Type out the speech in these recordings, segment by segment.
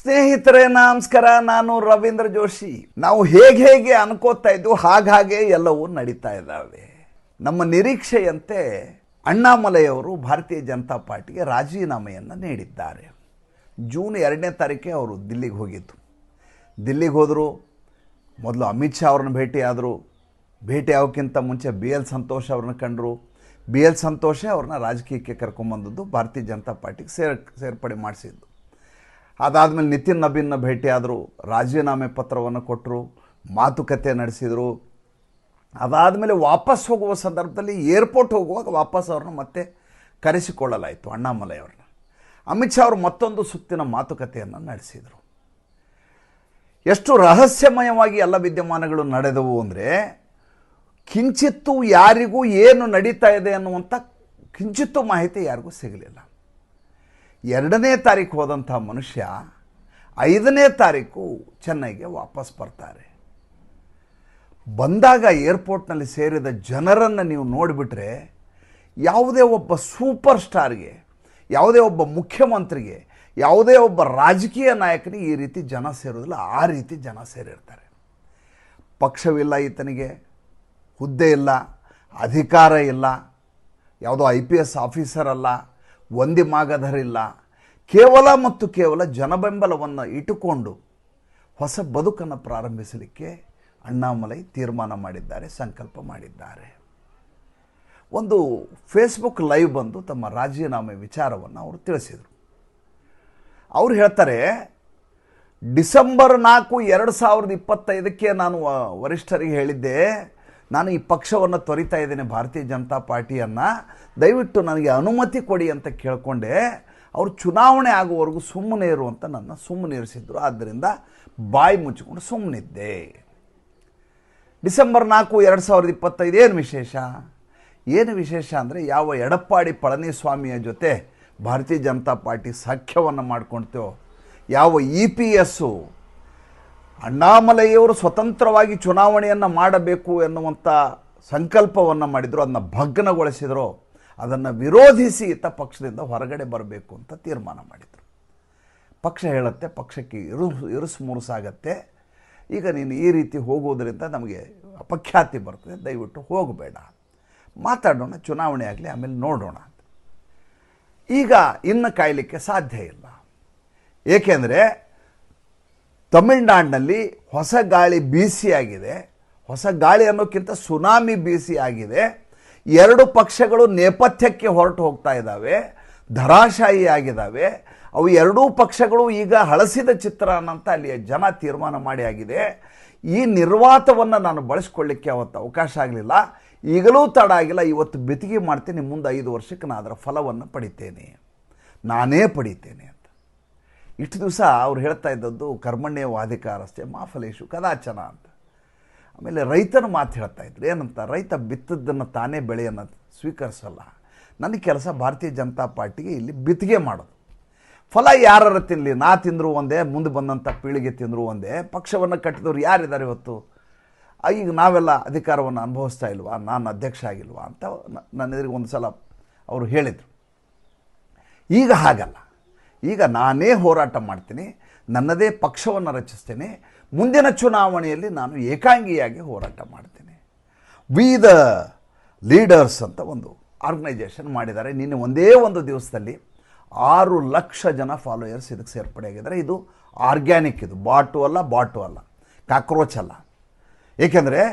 ಸ್ನೇಹಿತರೆ ನಮಸ್ಕಾರ, ನಾನು ರವೀಂದ್ರ ಜೋಶಿ. ನಾವು ಹೇಗೆ ಅನ್ಕೋತಾ ಇದ್ವು ಹಾಗೆ ಎಲ್ಲವೂ ನಡೀತಾ ಇದ್ದಾವೆ. ನಮ್ಮ ನಿರೀಕ್ಷೆಯಂತೆ ಅಣ್ಣಾಮಲೈಯವರು ಭಾರತೀಯ ಜನತಾ ಪಾರ್ಟಿಗೆ ರಾಜೀನಾಮೆಯನ್ನು ನೀಡಿದ್ದಾರೆ. ಜೂನ್ 2ನೇ ತಾರೀಕೆ ಅವರು ದಿಲ್ಲಿಗೆ ಹೋಗಿದ್ದು. ದಿಲ್ಲಿಗೆ ಹೋದರು. ಮೊದಲು ಅಮಿತ್ ಶಾ ಅವ್ರನ್ನ ಭೇಟಿ ಆಗೋಕ್ಕಿಂತ ಮುಂಚೆ BL ಸಂತೋಷ್ ಅವ್ರನ್ನ ಕಂಡರು. BL ಸಂತೋಷೇ ಅವ್ರನ್ನ ರಾಜಕೀಯಕ್ಕೆ ಕರ್ಕೊಂಬಂದದ್ದು, ಭಾರತೀಯ ಜನತಾ ಪಾರ್ಟಿಗೆ ಸೇರ್ಪಡೆ ಮಾಡಿಸಿದ್ದು. ಅದಾದಮೇಲೆ ನಿತಿನ್ ನಬೀನ್ನ ಭೇಟಿಯಾದರು, ರಾಜೀನಾಮೆ ಪತ್ರವನ್ನು ಕೊಟ್ಟರು, ಮಾತುಕತೆ ನಡೆಸಿದರು. ಅದಾದಮೇಲೆ ವಾಪಸ್ ಹೋಗುವ ಸಂದರ್ಭದಲ್ಲಿ ಏರ್ಪೋರ್ಟ್ ಹೋಗುವಾಗ ವಾಪಸ್ ಅವ್ರನ್ನ ಮತ್ತೆ ಕರೆಸಿಕೊಳ್ಳಲಾಯಿತು ಅಣ್ಣಾಮಲೈ ಅವ್ರನ್ನ. ಅಮಿತ್ ಶಾ ಅವರು ಮತ್ತೊಂದು ಸುತ್ತಿನ ಮಾತುಕತೆಯನ್ನು ನಡೆಸಿದರು. ಎಷ್ಟು ರಹಸ್ಯಮಯವಾಗಿ ಎಲ್ಲ ವಿದ್ಯಮಾನಗಳು ನಡೆದವು ಅಂದರೆ, ಕಿಂಚಿತ್ತೂ ಯಾರಿಗೂ ಏನು ನಡೀತಾ ಇದೆ ಅನ್ನುವಂಥ ಕಿಂಚಿತ್ತೂ ಮಾಹಿತಿ ಯಾರಿಗೂ ಸಿಗಲಿಲ್ಲ. 2ನೇ ತಾರೀಕು ಹೋದಂಥ ಮನುಷ್ಯ 5ನೇ ತಾರೀಕು ಚೆನ್ನೈಗೆ ವಾಪಸ್ ಬರ್ತಾರೆ. ಬಂದಾಗ ಏರ್ಪೋರ್ಟ್ನಲ್ಲಿ ಸೇರಿದ ಜನರನ್ನು ನೀವು ನೋಡಿಬಿಟ್ರೆ, ಯಾವುದೇ ಒಬ್ಬ ಸೂಪರ್ ಸ್ಟಾರ್ಗೆ, ಯಾವುದೇ ಒಬ್ಬ ಮುಖ್ಯಮಂತ್ರಿಗೆ, ಯಾವುದೇ ಒಬ್ಬ ರಾಜಕೀಯ ನಾಯಕನಿಗೆ ಈ ರೀತಿ ಜನ ಸೇರೋದಿಲ್ಲ. ಆ ರೀತಿ ಜನ ಸೇರಿರ್ತಾರೆ. ಪಕ್ಷವಿಲ್ಲ ಈತನಿಗೆ, ಹುದ್ದೆ ಇಲ್ಲ, ಅಧಿಕಾರ ಇಲ್ಲ, ಯಾವುದೋ IPS ಆಫೀಸರ್ ಅಲ್ಲ, ಒಂದಿ ಮಾಗಧರಿಲ್ಲ. ಕೇವಲ ಮತ್ತು ಕೇವಲ ಜನಬೆಂಬಲವನ್ನು ಇಟ್ಟುಕೊಂಡು ಹೊಸ ಬದುಕನ್ನು ಪ್ರಾರಂಭಿಸಲಿಕ್ಕೆ ಅಣ್ಣಾಮಲೈ ತೀರ್ಮಾನ ಮಾಡಿದ್ದಾರೆ, ಸಂಕಲ್ಪ ಮಾಡಿದ್ದಾರೆ. ಒಂದು ಫೇಸ್ಬುಕ್ ಲೈವ್ ಬಂದು ತಮ್ಮ ರಾಜೀನಾಮೆ ವಿಚಾರವನ್ನು ಅವರು ತಿಳಿಸಿದರು. ಅವರು ಹೇಳ್ತಾರೆ, ಡಿಸೆಂಬರ್ 4, 2025ಕ್ಕೆ ನಾನು ವರಿಷ್ಠರಿಗೆ ಹೇಳಿದ್ದೆ, ನಾನು ಈ ಪಕ್ಷವನ್ನು ತೊರಿತಾ ಇದ್ದೇನೆ, ಭಾರತೀಯ ಜನತಾ ಪಾರ್ಟಿಯನ್ನು, ದಯವಿಟ್ಟು ನನಗೆ ಅನುಮತಿ ಕೊಡಿ ಅಂತ ಕೇಳಿಕೊಂಡೆ. ಅವರು ಚುನಾವಣೆ ಆಗುವವರೆಗೂ ಸುಮ್ಮನೆ ಇರು ಅಂತ ನನ್ನ ಸುಮ್ಮನಿರಿಸಿದ್ರು. ಆದ್ದರಿಂದ ಬಾಯಿ ಮುಚ್ಚಿಕೊಂಡು ಸುಮ್ಮನಿದ್ದೆ. ಡಿಸೆಂಬರ್ 4, 2025 ಏನು ವಿಶೇಷ ಅಂದರೆ, ಯಾವ ಎಡಪ್ಪಾಡಿ ಪಳನಿಸ್ವಾಮಿಯ ಜೊತೆ ಭಾರತೀಯ ಜನತಾ ಪಾರ್ಟಿ ಸಖ್ಯವನ್ನು ಮಾಡ್ಕೊಳ್ತೇವೋ, ಯಾವ EPS ಅಣ್ಣಾಮಲೈಯವರು ಸ್ವತಂತ್ರವಾಗಿ ಚುನಾವಣೆಯನ್ನು ಮಾಡಬೇಕು ಎನ್ನುವಂಥ ಸಂಕಲ್ಪವನ್ನು ಮಾಡಿದರು, ಅದನ್ನು ಭಗ್ನಗೊಳಿಸಿದರು. ಅದನ್ನು ವಿರೋಧಿಸಿ ಈತ ಪಕ್ಷದಿಂದ ಹೊರಗಡೆ ಬರಬೇಕು ಅಂತ ತೀರ್ಮಾನ ಮಾಡಿದರು. ಪಕ್ಷ ಹೇಳುತ್ತೆ, ಪಕ್ಷಕ್ಕೆ ಇರುಸು ಮುರುಸಾಗತ್ತೆ, ಈಗ ನೀನು ಈ ರೀತಿ ಹೋಗೋದರಿಂದ ನಮಗೆ ಅಪಖ್ಯಾತಿ ಬರ್ತದೆ, ದಯವಿಟ್ಟು ಹೋಗಬೇಡ, ಮಾತಾಡೋಣ, ಚುನಾವಣೆ ಆಗಲಿ, ಆಮೇಲೆ ನೋಡೋಣ ಅಂತ. ಈಗ ಇನ್ನು ಕಾಯಲಿಕ್ಕೆ ಸಾಧ್ಯ ಇಲ್ಲ. ಏಕೆಂದರೆ ತಮಿಳುನಾಡಿನಲ್ಲಿ ಹೊಸ ಗಾಳಿ ಬೀಸಿಯಾಗಿದೆ. ಹೊಸ ಗಾಳಿ ಅನ್ನೋಕ್ಕಿಂತ ಸುನಾಮಿ ಬೀಸಿ ಆಗಿದೆ. 2 ಪಕ್ಷಗಳು ನೇಪಥ್ಯಕ್ಕೆ ಹೊರಟು ಹೋಗ್ತಾ ಇದ್ದಾವೆ, ಧರಾಶಾಹಿ ಆಗಿದ್ದಾವೆ. ಅವು 2 ಪಕ್ಷಗಳು ಈಗ ಹಳಸಿದ ಚಿತ್ರ ಅನ್ನಂತ ಅಲ್ಲಿಯ ಜನ ತೀರ್ಮಾನ ಮಾಡಿ ಆಗಿದೆ. ಈ ನಿರ್ವಾತವನ್ನು ನಾನು ಬಳಸ್ಕೊಳ್ಳಿಕ್ಕೆ ಅವತ್ತು ಅವಕಾಶ ಆಗಲಿಲ್ಲ. ಈಗಲೂ ತಡ ಆಗಿಲ್ಲ, ಇವತ್ತು ಬೆತಿಗೆ ಮಾಡ್ತೀನಿ, ಮುಂದೆ 5 ವರ್ಷಕ್ಕೆ ನಾನು ಅದರ ಫಲವನ್ನು ಪಡಿತೇನೆ, ನಾನೇ ಪಡಿತೇನೆ ಅಂತ. ಇಷ್ಟು ದಿವಸ ಅವ್ರು ಹೇಳ್ತಾ ಇದ್ದದ್ದು ಕರ್ಮಣ್ಯವಾಧಿಕಾರಸ್ಥೆ ಮಾ ಫಲೇಷು ಕದಾಚನ ಅಂತ. ಆಮೇಲೆ ರೈತನ ಮಾತು ಹೇಳ್ತಾ ಇದ್ರು, ಏನಂತ, ರೈತ ಬಿತ್ತದ್ದನ್ನು ತಾನೇ ಬೆಳೆಯನ್ನು ಸ್ವೀಕರಿಸಲ್ಲ. ನನ್ನ ಕೆಲಸ ಭಾರತೀಯ ಜನತಾ ಪಾರ್ಟಿಗೆ ಇಲ್ಲಿ ಬಿತ್ತಿಗೆ ಮಾಡೋದು. ಫಲ ಯಾರು ತಿನ್ನಲಿ, ನಾ ತಿಂದರೂ ಒಂದೇ, ಮುಂದೆ ಬಂದಂಥ ಪೀಳಿಗೆ ತಿಂದರೂ ಒಂದೇ. ಪಕ್ಷವನ್ನು ಕಟ್ಟಿದವರು ಯಾರಿದ್ದಾರೆ ಇವತ್ತು? ಈಗ ನಾವೆಲ್ಲ ಅಧಿಕಾರವನ್ನು ಅನುಭವಿಸ್ತಾ ಇಲ್ವಾ, ನಾನು ಅಧ್ಯಕ್ಷ ಆಗಿಲ್ವಾ ಅಂತ ನನ್ನ ಎದುರಿಗೆ ಒಂದು ಸಲ ಅವರು ಹೇಳಿದರು. ಈಗ ಹಾಗಲ್ಲ, ಈಗ ನಾನೇ ಹೋರಾಟ ಮಾಡ್ತೀನಿ, ನನ್ನದೇ ಪಕ್ಷವನ್ನು ರಚಿಸ್ತೇನೆ, ಮುಂದಿನ ಚುನಾವಣೆಯಲ್ಲಿ ನಾನು ಏಕಾಂಗಿಯಾಗಿ ಹೋರಾಟ ಮಾಡ್ತೀನಿ. ವಿ ದ ಲೀಡರ್ಸ್ ಅಂತ ಒಂದು ಆರ್ಗನೈಜೇಷನ್ ಮಾಡಿದ್ದಾರೆ. ನಿನ್ನೆ ಒಂದೇ ಒಂದು ದಿವಸದಲ್ಲಿ 6 ಲಕ್ಷ ಜನ ಫಾಲೋಯರ್ಸ್ ಇದಕ್ಕೆ ಸೇರ್ಪಡೆಯಾಗಿದ್ದಾರೆ. ಇದು ಆರ್ಗ್ಯಾನಿಕ್, ಇದು ಬಾಟು ಅಲ್ಲ, ಕಾಕ್ರೋಚ್ ಅಲ್ಲ. ಏಕೆಂದರೆ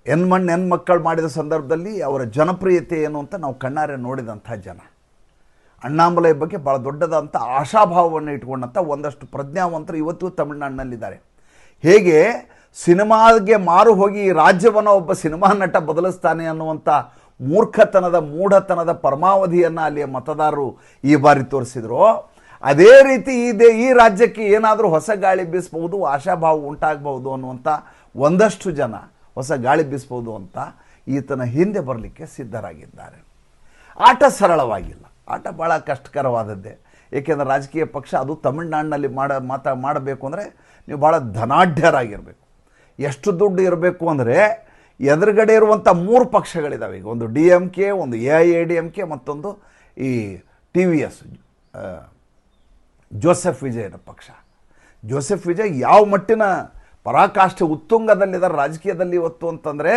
ಹೆಣ್ಮಕ್ಕಳು ಮಾಡಿದ ಸಂದರ್ಭದಲ್ಲಿ ಅವರ ಜನಪ್ರಿಯತೆ ಏನು ಅಂತ ನಾವು ಕಣ್ಣಾರೆ ನೋಡಿದಂಥ ಜನ. ಅಣ್ಣಾಮಲೈ ಬಗ್ಗೆ ಭಾಳ ದೊಡ್ಡದಂಥ ಆಶಾಭಾವವನ್ನು ಇಟ್ಕೊಂಡಂಥ ಒಂದಷ್ಟು ಪ್ರಜ್ಞಾವಂತರು ಇವತ್ತು ತಮಿಳುನಾಡಿನಲ್ಲಿದ್ದಾರೆ. ಹೇಗೆ ಸಿನಿಮಾಗೆ ಮಾರು ಹೋಗಿ ಈ ರಾಜ್ಯವನ್ನು ಒಬ್ಬ ಸಿನಿಮಾ ನಟ ಬದಲಿಸ್ತಾನೆ ಅನ್ನುವಂಥ ಮೂಢತನದ ಪರಮಾವಧಿಯನ್ನು ಅಲ್ಲಿಯ ಮತದಾರರು ಈ ಬಾರಿ ತೋರಿಸಿದ್ರು, ಅದೇ ರೀತಿ ಈ ರಾಜ್ಯಕ್ಕೆ ಏನಾದರೂ ಹೊಸ ಗಾಳಿ ಬೀಸಬಹುದು, ಆಶಾಭಾವ ಉಂಟಾಗಬಹುದು ಅನ್ನುವಂಥ ಒಂದಷ್ಟು ಜನ ಹೊಸ ಗಾಳಿ ಬೀಸಬಹುದು ಅಂತ ಈತನ ಹಿಂದೆ ಬರಲಿಕ್ಕೆ ಸಿದ್ಧರಾಗಿದ್ದಾರೆ. ಆಟ ಸರಳವಾಗಿಲ್ಲ, ಆಟ ಭಾಳ ಕಷ್ಟಕರವಾದದ್ದೇ. ಏಕೆಂದರೆ ರಾಜಕೀಯ ಪಕ್ಷ, ಅದು ತಮಿಳುನಾಡಿನಲ್ಲಿ ಮಾಡಬೇಕು ಅಂದರೆ ನೀವು ಭಾಳ ಧನಾಢ್ಯರಾಗಿರಬೇಕು. ಎಷ್ಟು ದುಡ್ಡು ಇರಬೇಕು ಅಂದರೆ, ಎದುರುಗಡೆ ಇರುವಂಥ 3 ಪಕ್ಷಗಳಿದ್ದಾವೆ. ಈಗ ಒಂದು DMK, ಒಂದು AIADMK, ಮತ್ತೊಂದು ಈ TVS ಜೋಸೆಫ್ ವಿಜಯನ ಪಕ್ಷ. ಜೋಸೆಫ್ ವಿಜಯ್ ಯಾವ ಮಟ್ಟಿನ ಪರಾಕಾಷ್ಠೆ ಉತ್ತುಂಗದಲ್ಲಿದ್ದಾರೆ ರಾಜಕೀಯದಲ್ಲಿ ಇವತ್ತು ಅಂತಂದರೆ,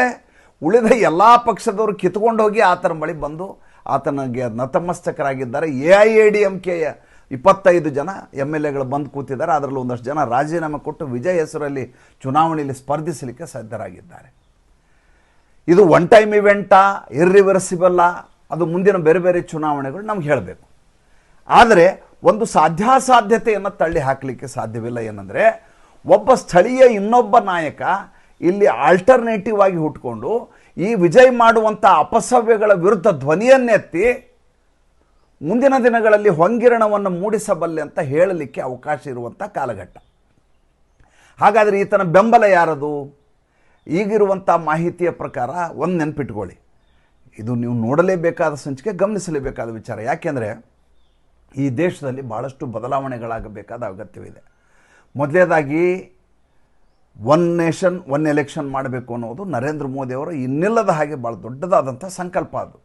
ಉಳಿದ ಎಲ್ಲ ಪಕ್ಷದವರು ಕಿತ್ಕೊಂಡು ಹೋಗಿ ಆತನ ಬಳಿ ಬಂದು ಆತನಿಗೆ ನತಮಸ್ತಕರಾಗಿದ್ದಾರೆ. AIADMKಯ 25 ಜನ MLAಗಳು ಬಂದು ಕೂತಿದ್ದಾರೆ. ಅದರಲ್ಲಿ ಒಂದಷ್ಟು ಜನ ರಾಜೀನಾಮೆ ಕೊಟ್ಟು ವಿಜಯ್ ಹೆಸರಲ್ಲಿ ಚುನಾವಣೆಯಲ್ಲಿ ಸ್ಪರ್ಧಿಸಲಿಕ್ಕೆ ಸಿದ್ಧರಾಗಿದ್ದಾರೆ. ಇದು ಒನ್ ಟೈಮ್ ಇವೆಂಟಾ, ಇರ್ರಿವರ್ಸಿಬಲ್ಲ, ಅದು ಮುಂದಿನ ಬೇರೆ ಬೇರೆ ಚುನಾವಣೆಗಳು ನಮ್ಗೆ ಹೇಳಬೇಕು. ಆದರೆ ಒಂದು ಸಾಧ್ಯಾಸಾಧ್ಯತೆಯನ್ನು ತಳ್ಳಿ ಹಾಕಲಿಕ್ಕೆ ಸಾಧ್ಯವಿಲ್ಲ. ಏನಂದರೆ, ಒಬ್ಬ ಸ್ಥಳೀಯ ಇನ್ನೊಬ್ಬ ನಾಯಕ ಇಲ್ಲಿ ಆಲ್ಟರ್ನೇಟಿವ್ ಆಗಿ ಹುಟ್ಕೊಂಡು ಈ ವಿಜಯ್ ಮಾಡುವಂಥ ಅಪಸವ್ಯಗಳ ವಿರುದ್ಧ ಧ್ವನಿಯನ್ನೆತ್ತಿ ಮುಂದಿನ ದಿನಗಳಲ್ಲಿ ಹೊಂಗಿರಣವನ್ನು ಮೂಡಿಸಬಲ್ಲೆ ಅಂತ ಹೇಳಲಿಕ್ಕೆ ಅವಕಾಶ ಇರುವಂಥ ಕಾಲಘಟ್ಟ. ಹಾಗಾದರೆ ಈತನ ಬೆಂಬಲ ಯಾರದು? ಈಗಿರುವಂಥ ಮಾಹಿತಿಯ ಪ್ರಕಾರ ಒಂದು ನೆನಪಿಟ್ಕೊಳ್ಳಿ, ಇದು ನೀವು ನೋಡಲೇಬೇಕಾದ ಸಂಚಿಕೆ, ಗಮನಿಸಲೇಬೇಕಾದ ವಿಚಾರ. ಯಾಕೆಂದರೆ ಈ ದೇಶದಲ್ಲಿ ಭಾಳಷ್ಟು ಬದಲಾವಣೆಗಳಾಗಬೇಕಾದ ಅಗತ್ಯವಿದೆ. ಮೊದಲನೇದಾಗಿ ಒನ್ ನೇಷನ್ ಒನ್ ಎಲೆಕ್ಷನ್ ಮಾಡಬೇಕು ಅನ್ನೋದು ನರೇಂದ್ರ ಮೋದಿಯವರ ಇನ್ನಿಲ್ಲದ ಹಾಗೆ ಭಾಳ ದೊಡ್ಡದಾದಂಥ ಸಂಕಲ್ಪ ಅದು.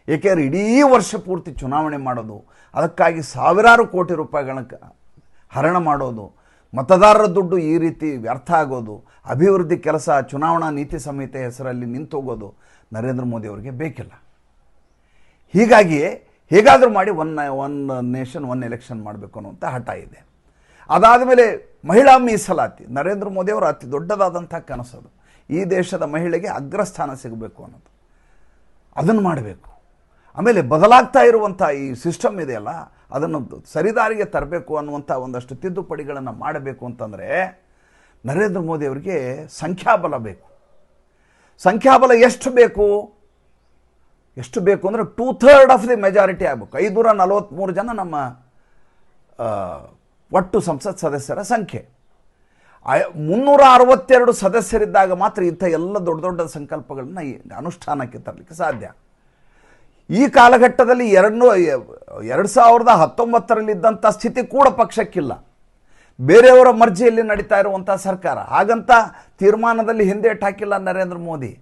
ಏಕೆಂದರೆ ಇಡೀ ವರ್ಷ ಪೂರ್ತಿ ಚುನಾವಣೆ ಮಾಡೋದು, ಅದಕ್ಕಾಗಿ ಸಾವಿರಾರು ಕೋಟಿ ರೂಪಾಯಿಗಳನ್ನ ಹರಣ ಮಾಡೋದು, ಮತದಾರರ ದುಡ್ಡು ಈ ರೀತಿ ವ್ಯರ್ಥ ಆಗೋದು, ಅಭಿವೃದ್ಧಿ ಕೆಲಸ ಚುನಾವಣಾ ನೀತಿ ಸಂಹಿತೆ ಹೆಸರಲ್ಲಿ ನಿಂತೋಗೋದು ನರೇಂದ್ರ ಮೋದಿಯವರಿಗೆ ಬೇಕಿಲ್ಲ. ಹೀಗಾಗಿ ಹೇಗಾದರೂ ಮಾಡಿ ಒನ್ ನೇಷನ್ ಒನ್ ಎಲೆಕ್ಷನ್ ಮಾಡಬೇಕು ಅನ್ನುವಂಥ ಹಠ ಇದೆ. ಅದಾದ ಮೇಲೆ ಮಹಿಳಾ ಮೀಸಲಾತಿ ನರೇಂದ್ರ ಮೋದಿಯವರ ಅತಿ ದೊಡ್ಡದಾದಂಥ ಕನಸದು. ಈ ದೇಶದ ಮಹಿಳೆಗೆ ಅಗ್ರಸ್ಥಾನ ಸಿಗಬೇಕು ಅನ್ನೋದು, ಅದನ್ನು ಮಾಡಬೇಕು. ಆಮೇಲೆ ಬದಲಾಗ್ತಾ ಇರುವಂಥ ಈ ಸಿಸ್ಟಮ್ ಇದೆಯಲ್ಲ, ಅದನ್ನು ಸರಿದಾರಿಗೆ ತರಬೇಕು ಅನ್ನುವಂಥ ಒಂದಷ್ಟು ತಿದ್ದುಪಡಿಗಳನ್ನು ಮಾಡಬೇಕು ಅಂತಂದರೆ ನರೇಂದ್ರ ಮೋದಿಯವರಿಗೆ ಸಂಖ್ಯಾಬಲ ಬೇಕು. ಸಂಖ್ಯಾಬಲ ಎಷ್ಟು ಬೇಕು ಅಂದರೆ 2/3 ಆಫ್ ದಿ ಮೆಜಾರಿಟಿ ಆಗಬೇಕು. 543 ಜನ ನಮ್ಮ ಒಟ್ಟು ಸಂಸತ್ ಸದಸ್ಯರ ಸಂಖ್ಯೆ. 362 ಸದಸ್ಯರಿದ್ದಾಗ ಮಾತ್ರ ಇಂಥ ಎಲ್ಲ ದೊಡ್ಡ ದೊಡ್ಡ ಸಂಕಲ್ಪಗಳನ್ನ ಅನುಷ್ಠಾನಕ್ಕೆ ತರಲಿಕ್ಕೆ ಸಾಧ್ಯ. ಈ ಕಾಲಘಟ್ಟದಲ್ಲಿ 2019ರಲ್ಲಿದ್ದಂಥ ಸ್ಥಿತಿ ಕೂಡ ಪಕ್ಷಕ್ಕಿಲ್ಲ. ಬೇರೆಯವರ ಮರ್ಜಿಯಲ್ಲಿ ನಡೀತಾ ಇರುವಂಥ ಸರ್ಕಾರ. ಹಾಗಂತ ತೀರ್ಮಾನದಲ್ಲಿ ಹಿಂದೇಟು ಹಾಕಿಲ್ಲ ನರೇಂದ್ರ ಮೋದಿ.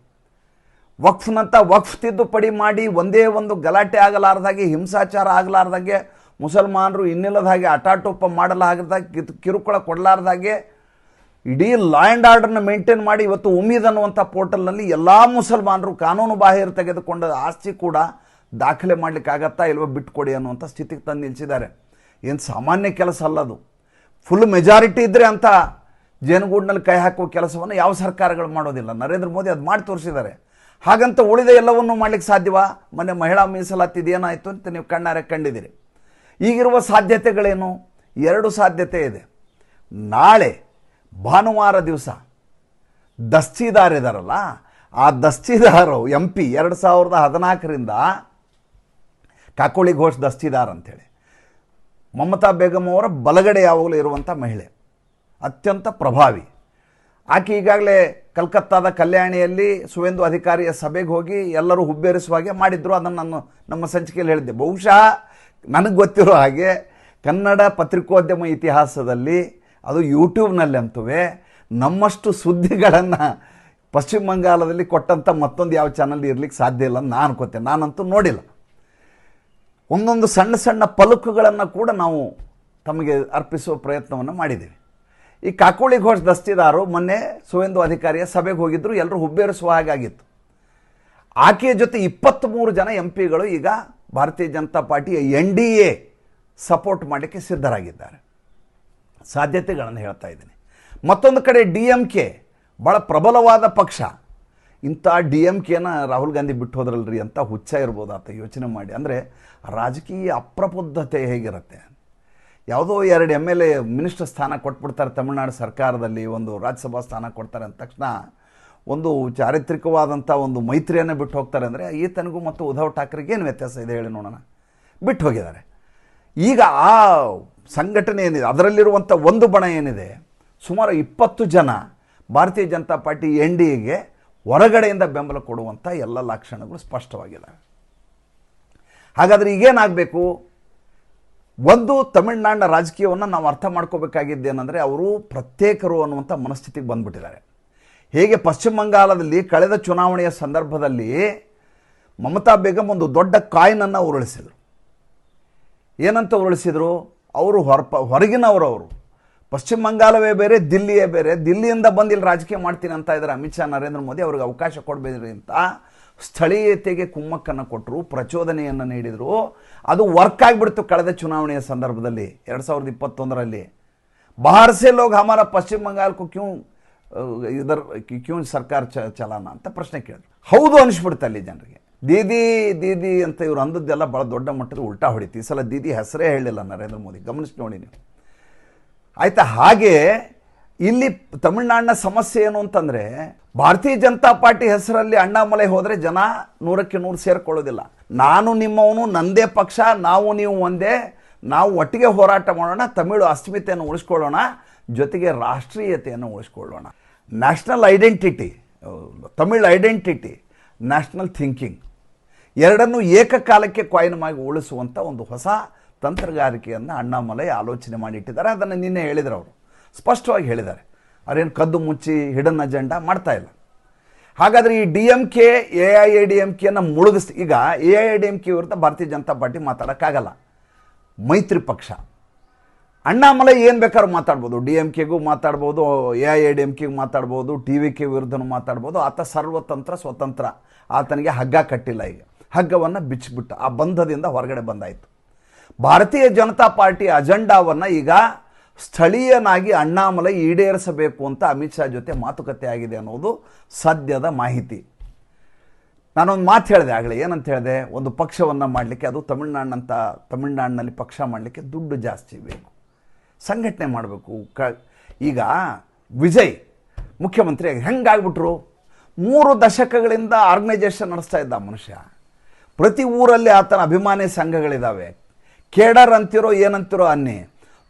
ವಕ್ಫ್ನಂತ ವಕ್ಫ್ ತಿದ್ದುಪಡಿ ಮಾಡಿ ಒಂದೇ ಒಂದು ಗಲಾಟೆ ಆಗಲಾರ್ದಾಗೆ, ಹಿಂಸಾಚಾರ ಆಗಲಾರ್ದಾಗೆ, ಮುಸಲ್ಮಾನರು ಇನ್ನಿಲ್ಲದ ಹಾಗೆ ಅಟಾಟೋಪ ಮಾಡಲಾಗದಾಗೆ, ಕಿರುಕುಳ ಕೊಡಲಾರ್ದಾಗೆ ಇಡೀ ಲಾ ಆ್ಯಂಡ್ ಆರ್ಡರ್ನ ಮೇಂಟೈನ್ ಮಾಡಿ ಇವತ್ತು ಉಮೀದ್ ಅನ್ನುವಂಥ ಪೋರ್ಟಲ್ನಲ್ಲಿ ಎಲ್ಲ ಮುಸಲ್ಮಾನರು ಕಾನೂನು ಬಾಹಿರ ತೆಗೆದುಕೊಂಡ ಆಸ್ತಿ ಕೂಡ ದಾಖಲೆ ಮಾಡಲಿಕ್ಕಾಗತ್ತಾ ಇಲ್ವೋ ಬಿಟ್ಕೊಡಿ ಅನ್ನುವಂಥ ಸ್ಥಿತಿಗೆ ತಂದು ನಿಲ್ಲಿಸಿದ್ದಾರೆ. ಏನು ಸಾಮಾನ್ಯ ಕೆಲಸ ಅಲ್ಲದು. ಫುಲ್ ಮೆಜಾರಿಟಿ ಇದ್ದರೆ ಅಂತ ಜೇನುಗೂಡಿನಲ್ಲಿ ಕೈ ಹಾಕುವ ಕೆಲಸವನ್ನು ಯಾವ ಸರ್ಕಾರಗಳು ಮಾಡೋದಿಲ್ಲ. ನರೇಂದ್ರ ಮೋದಿ ಅದು ಮಾಡಿ ತೋರಿಸಿದ್ದಾರೆ. ಹಾಗಂತ ಉಳಿದ ಎಲ್ಲವನ್ನೂ ಮಾಡಲಿಕ್ಕೆ ಸಾಧ್ಯವಾ? ಮೊನ್ನೆ ಮಹಿಳಾ ಮೀಸಲಾತಿ ಏನಾಯಿತು ಅಂತ ನೀವು ಕಣ್ಣಾರೆ ಕಂಡಿದ್ದೀರಿ. ಈಗಿರುವ ಸಾಧ್ಯತೆಗಳೇನು? 2 ಸಾಧ್ಯತೆ ಇದೆ. ನಾಳೆ ಭಾನುವಾರ ದಿವಸ ದಸ್ತಿದಾರ್ ಇದ್ದಾರಲ್ಲ, ಆ ದಸ್ತಿದಾರು MP 2014ರಿಂದ ಕಾಕೋಳಿ ಘೋಷ್ ದಸ್ತಿದಾರ್ ಅಂಥೇಳಿ, ಮಮತಾ ಬೇಗಂ ಅವರ ಬಲಗಡೆ ಯಾವಾಗಲೂ ಇರುವಂಥ ಮಹಿಳೆ, ಅತ್ಯಂತ ಪ್ರಭಾವಿ. ಆಕೆ ಈಗಾಗಲೇ ಕಲ್ಕತ್ತಾದ ಕಲ್ಯಾಣಿಯಲ್ಲಿ ಸುವೇಂದು ಅಧಿಕಾರಿಯ ಸಭೆಗೆ ಹೋಗಿ ಎಲ್ಲರೂ ಹುಬ್ಬೇರಿಸುವ ಹಾಗೆ ಮಾಡಿದ್ರು. ಅದನ್ನು ನಾನು ನಮ್ಮ ಸಂಚಿಕೆಯಲ್ಲಿ ಹೇಳಿದ್ದೆ. ಬಹುಶಃ ನನಗೆ ಗೊತ್ತಿರೋ ಹಾಗೆ ಕನ್ನಡ ಪತ್ರಿಕೋದ್ಯಮ ಇತಿಹಾಸದಲ್ಲಿ, ಅದು ಯೂಟ್ಯೂಬ್ನಲ್ಲಿ ಅಂತುವೆ, ನಮ್ಮಷ್ಟು ಸುದ್ದಿಗಳನ್ನು ಪಶ್ಚಿಮ ಬಂಗಾಳದಲ್ಲಿ ಕೊಟ್ಟಂಥ ಮತ್ತೊಂದು ಯಾವ ಚಾನಲ್ ಇರಲಿಕ್ಕೆ ಸಾಧ್ಯ ಇಲ್ಲ ಅಂತ ನಾನು ಅನ್ಕೋತೇನೆ. ನಾನಂತೂ ನೋಡಿಲ್ಲ. ಒಂದೊಂದು ಸಣ್ಣ ಸಣ್ಣ ಪಲುಕುಗಳನ್ನು ಕೂಡ ನಾವು ತಮಗೆ ಅರ್ಪಿಸುವ ಪ್ರಯತ್ನವನ್ನು ಮಾಡಿದ್ದೀವಿ. ಈ ಕಾಕೋಳಿ ಘೋಷ್ ದಸ್ತಿದಾರು ಮೊನ್ನೆ ಸುವೇಂದು ಅಧಿಕಾರಿಯ ಸಭೆಗೆ ಹೋಗಿದ್ದರು. ಎಲ್ಲರೂ ಹುಬ್ಬೇರಿಸುವ ಹಾಗಾಗಿತ್ತು. ಆಕೆಯ ಜೊತೆ 23 ಜನ MPಗಳು ಈಗ ಭಾರತೀಯ ಜನತಾ ಪಾರ್ಟಿಯ NDA ಸಪೋರ್ಟ್ ಮಾಡಲಿಕ್ಕೆ ಸಿದ್ಧರಾಗಿದ್ದಾರೆ. ಸಾಧ್ಯತೆಗಳನ್ನು ಹೇಳ್ತಾ ಇದ್ದೀನಿ. ಮತ್ತೊಂದು ಕಡೆ DMK ಭಾಳ ಪ್ರಬಲವಾದ ಪಕ್ಷ. ಇಂಥ DMKನ ರಾಹುಲ್ ಗಾಂಧಿ ಬಿಟ್ಟು ಹೋದ್ರಲ್ರಿ ಅಂತ ಹುಚ್ಚ ಇರ್ಬೋದು ಆತ ಯೋಚನೆ ಮಾಡಿ. ಅಂದರೆ ರಾಜಕೀಯ ಅಪ್ರಬುದ್ಧತೆ ಹೇಗಿರುತ್ತೆ. ಯಾವುದೋ 2 MLA ಮಿನಿಸ್ಟರ್ ಸ್ಥಾನ ಕೊಟ್ಬಿಡ್ತಾರೆ ತಮಿಳುನಾಡು ಸರ್ಕಾರದಲ್ಲಿ, ಒಂದು ರಾಜ್ಯಸಭಾ ಸ್ಥಾನ ಕೊಡ್ತಾರೆ ಅಂದ ತಕ್ಷಣ ಒಂದು ಚಾರಿತ್ರಿಕವಾದಂಥ ಒಂದು ಮೈತ್ರಿಯನ್ನು ಬಿಟ್ಟು ಹೋಗ್ತಾರೆ. ಅಂದರೆ ಈತನಿಗೂ ಮತ್ತು ಉದ್ಧವ್ ಠಾಕ್ರೆಗೆ ಏನು ವ್ಯತ್ಯಾಸ ಇದೆ ಹೇಳಿ ನೋಡೋಣ. ಬಿಟ್ಟು ಹೋಗಿದ್ದಾರೆ. ಈಗ ಆ ಸಂಘಟನೆ ಏನಿದೆ, ಅದರಲ್ಲಿರುವಂಥ ಒಂದು ಬಣ ಏನಿದೆ, ಸುಮಾರು 20 ಜನ ಭಾರತೀಯ ಜನತಾ ಪಾರ್ಟಿ NDAಗೆ ಹೊರಗಡೆಯಿಂದ ಬೆಂಬಲ ಕೊಡುವಂಥ ಎಲ್ಲ ಲಕ್ಷಣಗಳು ಸ್ಪಷ್ಟವಾಗಿದ್ದಾವೆ. ಹಾಗಾದರೆ ಈಗೇನಾಗಬೇಕು? ಒಂದು, ತಮಿಳುನಾಡಿನ ರಾಜಕೀಯವನ್ನು ನಾವು ಅರ್ಥ ಮಾಡ್ಕೋಬೇಕಾಗಿದ್ದೇನೆಂದರೆ, ಅವರು ಪ್ರತ್ಯೇಕರು ಅನ್ನುವಂಥ ಮನಸ್ಥಿತಿಗೆ ಬಂದುಬಿಟ್ಟಿದ್ದಾರೆ. ಹೇಗೆ ಪಶ್ಚಿಮ ಬಂಗಾಳದಲ್ಲಿ ಕಳೆದ ಚುನಾವಣೆಯ ಸಂದರ್ಭದಲ್ಲಿ ಮಮತಾ ಬೇಗಂ ಒಂದು ದೊಡ್ಡ ಕಾಯಿನನ್ನು ಉರುಳಿಸಿದರು. ಏನಂತ ಉರುಳಿಸಿದರು? ಅವರು ಹೊರಗಿನವರು, ಪಶ್ಚಿಮ ಬಂಗಾಳವೇ ಬೇರೆ, ದಿಲ್ಲಿಯೇ ಬೇರೆ. ದಿಲ್ಲಿಯಿಂದ ಬಂದು ಇಲ್ಲಿ ರಾಜಕೀಯ ಮಾಡ್ತೀನಿ ಅಂತ ಇದ್ದಾರೆ ಅಮಿತ್ ಶಾ, ನರೇಂದ್ರ ಮೋದಿ. ಅವ್ರಿಗೆ ಅವಕಾಶ ಕೊಡಬೇಡ್ರಿ ಅಂತ ಸ್ಥಳೀಯತೆಗೆ ಕುಮ್ಮಕ್ಕನ್ನು ಕೊಟ್ಟರು, ಪ್ರಚೋದನೆಯನ್ನು ನೀಡಿದರು. ಅದು ವರ್ಕ್ ಆಗಿಬಿಡ್ತು ಕಳೆದ ಚುನಾವಣೆಯ ಸಂದರ್ಭದಲ್ಲಿ 2021ರಲ್ಲಿ. ಬಾಹರ್ ಸೆ ಲೋಗ್ ಹಮಾರಾ ಪಶ್ಚಿಮ ಬಂಗಾಳಕ್ಕೂ ಕ್ಯೂ ಸರ್ಕಾರ ಚಲಾನ ಅಂತ ಪ್ರಶ್ನೆ ಕೇಳಿದ್ರು. ಹೌದು ಅನಿಸ್ಬಿಡುತ್ತೆ ಅಲ್ಲಿ ಜನರಿಗೆ. ದೀದಿ ದೀದಿ ಅಂತ ಇವ್ರು ಅಂದದ್ದೆಲ್ಲ ಭಾಳ ದೊಡ್ಡ ಮಟ್ಟದ ಉಲ್ಟಾ ಹೊಡಿತು. ಈ ಸಲ ದೀದಿ ಹೆಸರೇ ಹೇಳಿಲ್ಲ ನರೇಂದ್ರ ಮೋದಿ, ಗಮನಿಸಿ ನೋಡಿ ನೀವು, ಆಯ್ತಾ. ಹಾಗೆ ಇಲ್ಲಿ ತಮಿಳುನಾಡಿನ ಸಮಸ್ಯೆ ಏನು ಅಂತಂದರೆ, ಭಾರತೀಯ ಜನತಾ ಪಾರ್ಟಿ ಹೆಸರಲ್ಲಿ ಅಣ್ಣಾಮಲೈ ಹೋದರೆ ಜನ 100ಕ್ಕೆ 100 ಸೇರ್ಕೊಳ್ಳೋದಿಲ್ಲ. ನಾನು ನಿಮ್ಮವನು, ನಂದೇ ಪಕ್ಷ, ನಾವು ನೀವು ಒಂದೇ, ನಾವು ಒಟ್ಟಿಗೆ ಹೋರಾಟ ಮಾಡೋಣ, ತಮಿಳು ಅಸ್ಮಿತೆಯನ್ನು ಉಳಿಸ್ಕೊಳ್ಳೋಣ, ಜೊತೆಗೆ ರಾಷ್ಟ್ರೀಯತೆಯನ್ನು ಉಳಿಸ್ಕೊಳ್ಳೋಣ. National identity, Tamil identity, national thinking ಎರಡನ್ನೂ ಏಕಕಾಲಕ್ಕೆ ಕಾಯಿನ್ ಮಾಡಿ ಉಳಿಸುವಂಥ ಒಂದು ಹೊಸ ತಂತ್ರಗಾರಿಕೆಯನ್ನು ಅಣ್ಣಾಮಲೈ ಆಲೋಚನೆ ಮಾಡಿಟ್ಟಿದ್ದಾರೆ. ಅದನ್ನು ನಿನ್ನೆ ಹೇಳಿದರು, ಅವರು ಸ್ಪಷ್ಟವಾಗಿ ಹೇಳಿದ್ದಾರೆ. ಅವರೇನು ಕದ್ದು ಮುಚ್ಚಿ ಹಿಡನ್ ಅಜೆಂಡಾ ಮಾಡ್ತಾ ಇಲ್ಲ. ಹಾಗಾದರೆ ಈ DMK AIADMKಯನ್ನು ಮುಳುಗಿಸಿ, ಈಗ AIADMK ವಿರುದ್ಧ ಭಾರತೀಯ ಜನತಾ ಪಾರ್ಟಿ ಮಾತಾಡೋಕ್ಕಾಗಲ್ಲ, ಮೈತ್ರಿ ಪಕ್ಷ. ಅಣ್ಣಾಮಲೈ ಏನು ಬೇಕಾದ್ರೂ ಮಾತಾಡ್ಬೋದು, DMKಗೂ ಮಾತಾಡ್ಬೋದು, AIADMKಗೂ ಮಾತಾಡ್ಬೋದು, TVK ವಿರುದ್ಧನೂ ಮಾತಾಡ್ಬೋದು. ಆತ ಸರ್ವತಂತ್ರ ಸ್ವತಂತ್ರ, ಆತನಿಗೆ ಹಗ್ಗ ಕಟ್ಟಿಲ್ಲ. ಈಗ ಹಗ್ಗವನ್ನು ಬಿಚ್ಚಿಬಿಟ್ಟು ಆ ಬಂಧದಿಂದ ಹೊರಗಡೆ ಬಂದಾಯಿತು. ಭಾರತೀಯ ಜನತಾ ಪಾರ್ಟಿ ಅಜೆಂಡಾವನ್ನು ಈಗ ಸ್ಥಳೀಯನಾಗಿ ಅಣ್ಣಾಮಲೈ ಈಡೇರಿಸಬೇಕು ಅಂತ ಅಮಿತ್ ಶಾ ಜೊತೆ ಮಾತುಕತೆ ಆಗಿದೆ ಅನ್ನೋದು ಸದ್ಯದ ಮಾಹಿತಿ. ನಾನೊಂದು ಮಾತು ಹೇಳಿದೆ ಆಗಲೇ, ಏನಂತ ಹೇಳಿದೆ, ಒಂದು ಪಕ್ಷವನ್ನು ಮಾಡಲಿಕ್ಕೆ, ಅದು ತಮಿಳ್ನಾಡಿನಲ್ಲಿ ಪಕ್ಷ ಮಾಡಲಿಕ್ಕೆ ದುಡ್ಡು ಜಾಸ್ತಿ ಬೇಕು, ಸಂಘಟನೆ ಮಾಡಬೇಕು. ಈಗ ವಿಜಯ್ ಮುಖ್ಯಮಂತ್ರಿಯಾಗಿ ಹೆಂಗಾಗ್ಬಿಟ್ರು, 3 ದಶಕಗಳಿಂದ ಆರ್ಗನೈಜೇಷನ್ ನಡೆಸ್ತಾ ಇದ್ದ ಮನುಷ್ಯ. ಪ್ರತಿ ಊರಲ್ಲಿ ಆತನ ಅಭಿಮಾನಿ ಸಂಘಗಳಿದ್ದಾವೆ. ಕೇಡರ್ ಅಂತಿರೋ ಏನಂತಿರೋ ಅನ್ನಿ,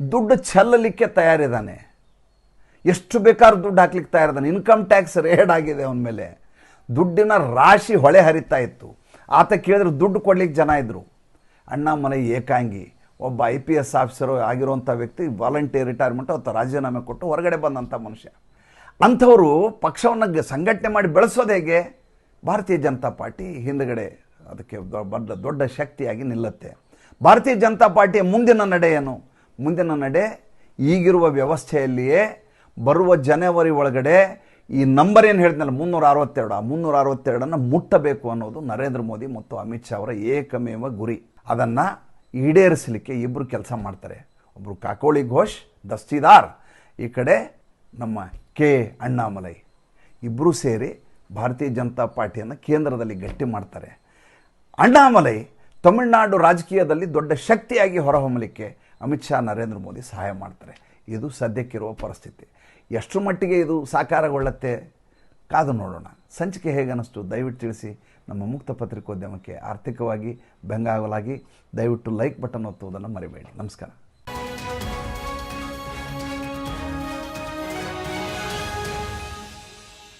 ದುಡ್ಡು ಚೆಲ್ಲಲಿಕ್ಕೆ ತಯಾರಿದ್ದಾನೆ, ಎಷ್ಟು ಬೇಕಾದ್ರೂ ದುಡ್ಡು ಹಾಕ್ಲಿಕ್ಕೆ ತಯಾರಿದ್ದಾನೆ. ಇನ್ಕಮ್ ಟ್ಯಾಕ್ಸ್ ರೇಡ್ ಆಗಿದೆ ಅವನ ಮೇಲೆ, ದುಡ್ಡಿನ ರಾಶಿ ಹೊಳೆ ಹರಿತಾ ಇತ್ತು. ಆತ ಕೇಳಿದ್ರೆ ದುಡ್ಡು ಕೊಡ್ಲಿಕ್ಕೆ ಜನ ಇದ್ದರು. ಅಣ್ಣಾಮಲೈ ಏಕಾಂಗಿ, ಒಬ್ಬ IPS ಆಫೀಸರು ಆಗಿರುವಂಥ ವ್ಯಕ್ತಿ, ವಾಲಂಟಿಯರ್ ರಿಟೈರ್ಮೆಂಟ್ ಅಥವಾ ರಾಜೀನಾಮೆ ಕೊಟ್ಟು ಹೊರಗಡೆ ಬಂದಂಥ ಮನುಷ್ಯ. ಅಂಥವರು ಪಕ್ಷವನ್ನು ಸಂಘಟನೆ ಮಾಡಿ ಬೆಳೆಸೋದು ಹೇಗೆ? ಭಾರತೀಯ ಜನತಾ ಪಾರ್ಟಿ ಹಿಂದುಗಡೆ ಅದಕ್ಕೆ ದೊಡ್ಡ ಶಕ್ತಿಯಾಗಿ ನಿಲ್ಲುತ್ತೆ. ಭಾರತೀಯ ಜನತಾ ಪಾರ್ಟಿಯ ಮುಂದಿನ ನಡೆ ಏನು? ಮುಂದಿನ ನಡೆ ಈಗಿರುವ ವ್ಯವಸ್ಥೆಯಲ್ಲಿಯೇ ಬರುವ ಜನವರಿ ಒಳಗಡೆ ಈ ನಂಬರ್ ಏನು ಹೇಳಿದ್ನಲ್ಲ 362, ಆ 362 ಮುಟ್ಟಬೇಕು ಅನ್ನೋದು ನರೇಂದ್ರ ಮೋದಿ ಮತ್ತು ಅಮಿತ್ ಶಾ ಅವರ ಏಕಮೇವ ಗುರಿ. ಅದನ್ನು ಈಡೇರಿಸಲಿಕ್ಕೆ ಇಬ್ಬರು ಕೆಲಸ ಮಾಡ್ತಾರೆ. ಒಬ್ಬರು ಕಾಕೋಳಿ ಘೋಷ್ ದಸ್ತಿದಾರ್, ಈ ಕಡೆ ನಮ್ಮ ಅಣ್ಣಾಮಲೈ, ಇಬ್ಬರೂ ಸೇರಿ ಭಾರತೀಯ ಜನತಾ ಪಾರ್ಟಿಯನ್ನು ಕೇಂದ್ರದಲ್ಲಿ ಗಟ್ಟಿ ಮಾಡ್ತಾರೆ. ಅಣ್ಣಾಮಲೈ ತಮಿಳುನಾಡು ರಾಜಕೀಯದಲ್ಲಿ ದೊಡ್ಡ ಶಕ್ತಿಯಾಗಿ ಹೊರಹೊಮ್ಮಲಿಕ್ಕೆ ಅಮಿತ್ ಶಾ, ನರೇಂದ್ರ ಮೋದಿ ಸಹಾಯ ಮಾಡ್ತಾರೆ. ಇದು ಸದ್ಯಕ್ಕಿರುವ ಪರಿಸ್ಥಿತಿ. ಎಷ್ಟು ಮಟ್ಟಿಗೆ ಇದು ಸಾಕಾರಗೊಳ್ಳುತ್ತೆ ಕಾದು ನೋಡೋಣ. ಸಂಚಿಕೆ ಹೇಗೆ ಅನ್ನಿಸ್ತು ದಯವಿಟ್ಟು ತಿಳಿಸಿ. ನಮ್ಮ ಮುಕ್ತ ಪತ್ರಿಕೋದ್ಯಮಕ್ಕೆ ಆರ್ಥಿಕವಾಗಿ ಬೆಂಗಾವಲಾಗಿ ದಯವಿಟ್ಟು ಲೈಕ್ ಬಟನ್ ಒತ್ತುವುದನ್ನು ಮರಿಬೇಡಿ. ನಮಸ್ಕಾರ.